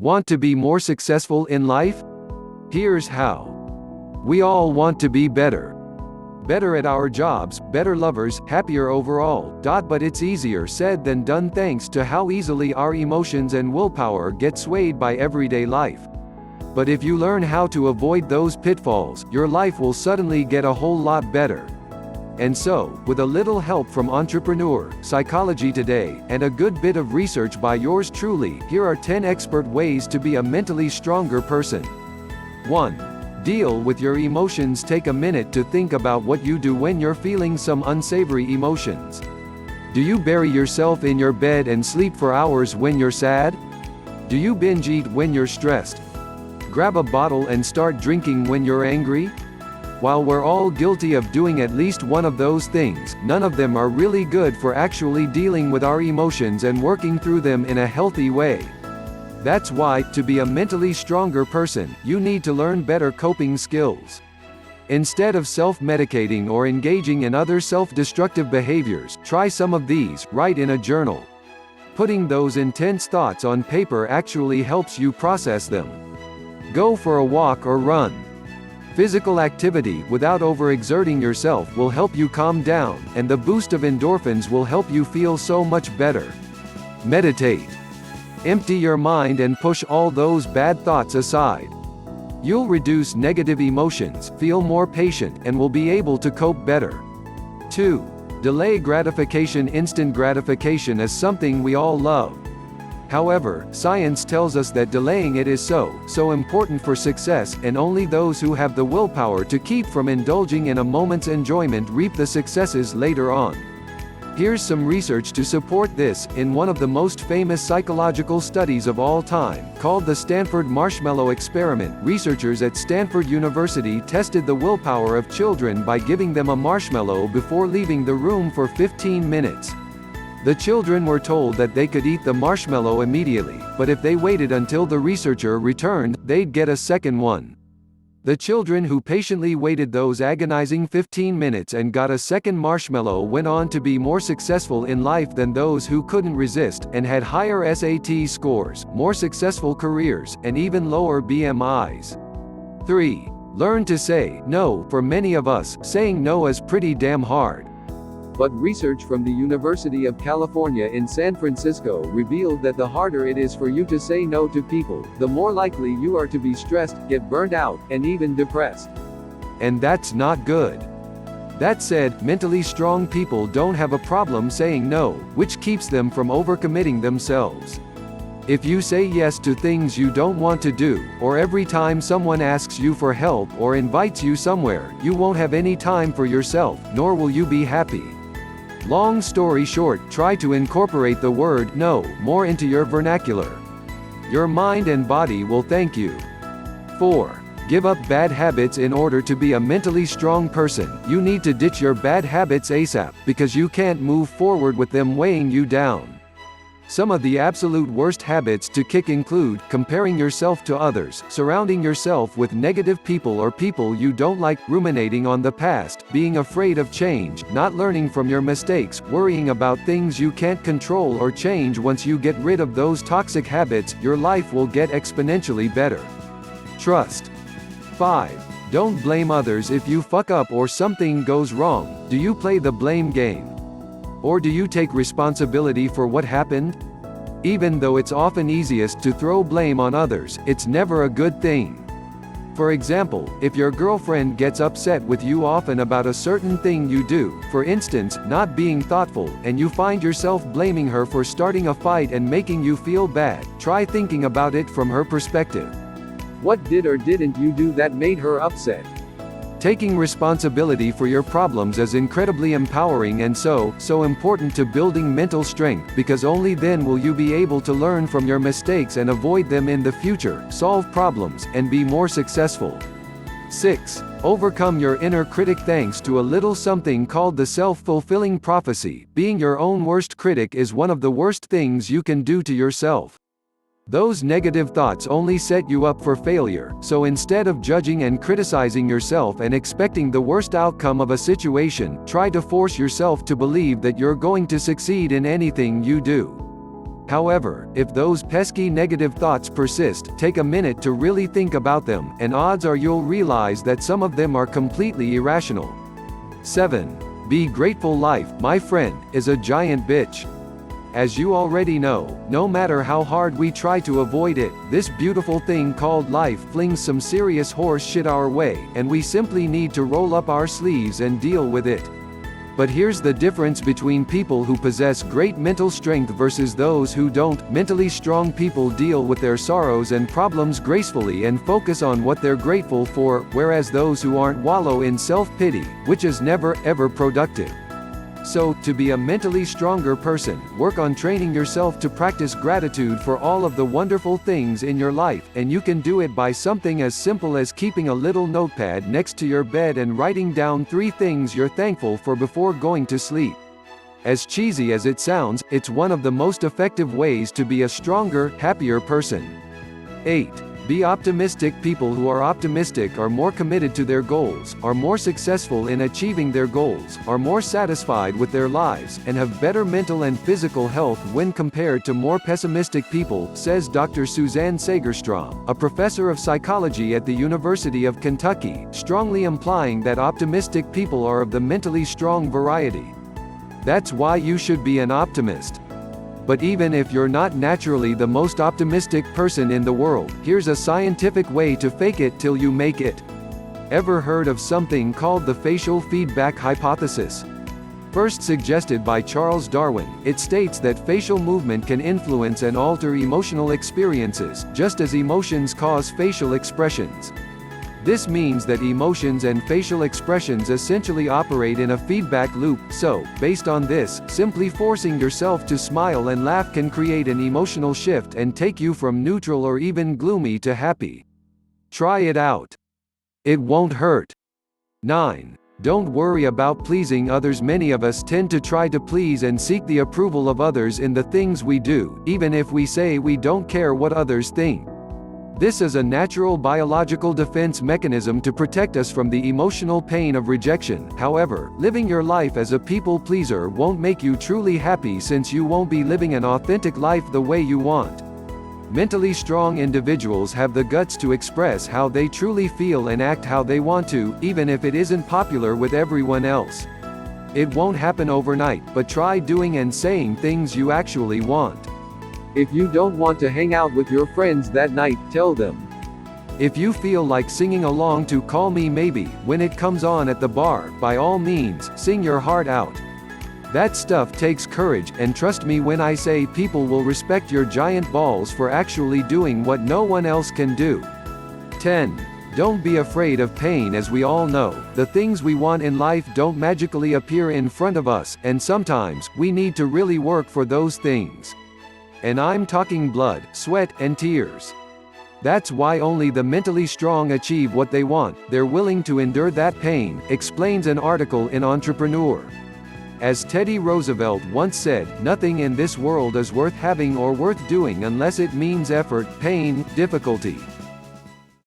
Want to be more successful in life? Here's how. We all want to be better. Better at our jobs, better lovers, happier overall. But it's easier said than done thanks to how easily our emotions and willpower get swayed by everyday life. But if you learn how to avoid those pitfalls, your life will suddenly get a whole lot better. And so, with a little help from Entrepreneur, Psychology Today, and a good bit of research by yours truly, here are 10 expert ways to be a mentally stronger person. 1. Deal with your emotions. Take a minute to think about what you do when you're feeling some unsavory emotions. Do you bury yourself in your bed and sleep for hours when you're sad? Do you binge eat when you're stressed? Grab a bottle and start drinking when you're angry? While we're all guilty of doing at least one of those things, none of them are really good for actually dealing with our emotions and working through them in a healthy way. That's why, to be a mentally stronger person, you need to learn better coping skills. Instead of self-medicating or engaging in other self-destructive behaviors, try some of these. Write in a journal. Putting those intense thoughts on paper actually helps you process them. Go for a walk or run. Physical activity without overexerting yourself will help you calm down, and the boost of endorphins will help you feel so much better. Meditate. Empty your mind and push all those bad thoughts aside. You'll reduce negative emotions, feel more patient, and will be able to cope better. 2. Delay gratification. Instant gratification is something we all love. However, science tells us that delaying it is so important for success, and only those who have the willpower to keep from indulging in a moment's enjoyment reap the successes later on. Here's some research to support this. In one of the most famous psychological studies of all time, called the Stanford Marshmallow Experiment, researchers at Stanford University tested the willpower of children by giving them a marshmallow before leaving the room for 15 minutes. The children were told that they could eat the marshmallow immediately, but if they waited until the researcher returned, they'd get a second one. The children who patiently waited those agonizing 15 minutes and got a second marshmallow went on to be more successful in life than those who couldn't resist, and had higher SAT scores, more successful careers, and even lower BMIs. 3. Learn to say no. For many of us, saying no is pretty damn hard. But research from the University of California in San Francisco revealed that the harder it is for you to say no to people, the more likely you are to be stressed, get burned out, and even depressed. And that's not good. That said, mentally strong people don't have a problem saying no, which keeps them from overcommitting themselves. If you say yes to things you don't want to do, or every time someone asks you for help or invites you somewhere, you won't have any time for yourself, nor will you be happy. Long story short, try to incorporate the word no more into your vernacular. Your mind and body will thank you. 4. Give up bad habits. In order to be a mentally strong person, you need to ditch your bad habits ASAP, because you can't move forward with them weighing you down. Some of the absolute worst habits to kick include comparing yourself to others, surrounding yourself with negative people or people you don't like, ruminating on the past, being afraid of change, not learning from your mistakes, worrying about things you can't control or change. Once you get rid of those toxic habits, your life will get exponentially better. Trust. 5. Don't blame others if you fuck up or something goes wrong. Do you play the blame game? Or do you take responsibility for what happened? Even though it's often easiest to throw blame on others, it's never a good thing. For example, if your girlfriend gets upset with you often about a certain thing you do, for instance, not being thoughtful, and you find yourself blaming her for starting a fight and making you feel bad, try thinking about it from her perspective. What did or didn't you do that made her upset? Taking responsibility for your problems is incredibly empowering and so important to building mental strength, because only then will you be able to learn from your mistakes and avoid them in the future, solve problems, and be more successful. 6. Overcome your inner critic. Thanks to a little something called the self-fulfilling prophecy, being your own worst critic is one of the worst things you can do to yourself. Those negative thoughts only set you up for failure, so instead of judging and criticizing yourself and expecting the worst outcome of a situation, try to force yourself to believe that you're going to succeed in anything you do. However, if those pesky negative thoughts persist, take a minute to really think about them, and odds are you'll realize that some of them are completely irrational. 7. Be grateful. Life, my friend, is a giant bitch. As you already know, no matter how hard we try to avoid it, this beautiful thing called life flings some serious horse shit our way, and we simply need to roll up our sleeves and deal with it. But here's the difference between people who possess great mental strength versus those who don't. Mentally strong people deal with their sorrows and problems gracefully and focus on what they're grateful for, whereas those who aren't wallow in self-pity, which is never, ever productive. So, to be a mentally stronger person, work on training yourself to practice gratitude for all of the wonderful things in your life, and you can do it by something as simple as keeping a little notepad next to your bed and writing down 3 things you're thankful for before going to sleep. As cheesy as it sounds, it's one of the most effective ways to be a stronger, happier person. 8. Be optimistic. People who are optimistic are more committed to their goals, are more successful in achieving their goals, are more satisfied with their lives, and have better mental and physical health when compared to more pessimistic people, says Dr. Suzanne Sagerstrom, a professor of psychology at the University of Kentucky, strongly implying that optimistic people are of the mentally strong variety. That's why you should be an optimist. But even if you're not naturally the most optimistic person in the world, here's a scientific way to fake it till you make it. Ever heard of something called the facial feedback hypothesis? First suggested by Charles Darwin, it states that facial movement can influence and alter emotional experiences, just as emotions cause facial expressions. This means that emotions and facial expressions essentially operate in a feedback loop, so, based on this, simply forcing yourself to smile and laugh can create an emotional shift and take you from neutral or even gloomy to happy. Try it out. It won't hurt. 9. Don't worry about pleasing others. Many of us tend to try to please and seek the approval of others in the things we do, even if we say we don't care what others think. This is a natural biological defense mechanism to protect us from the emotional pain of rejection. However, living your life as a people pleaser won't make you truly happy, since you won't be living an authentic life the way you want. Mentally strong individuals have the guts to express how they truly feel and act how they want to, even if it isn't popular with everyone else. It won't happen overnight, but try doing and saying things you actually want. If you don't want to hang out with your friends that night, tell them. If you feel like singing along to Call Me Maybe when it comes on at the bar, by all means, sing your heart out. That stuff takes courage, and trust me when I say people will respect your giant balls for actually doing what no one else can do. 10. Don't be afraid of pain. As we all know, the things we want in life don't magically appear in front of us, and sometimes, we need to really work for those things. And I'm talking blood, sweat, and tears. That's why only the mentally strong achieve what they want. They're willing to endure that pain, explains an article in Entrepreneur. As Teddy Roosevelt once said, nothing in this world is worth having or worth doing unless it means effort, pain, difficulty.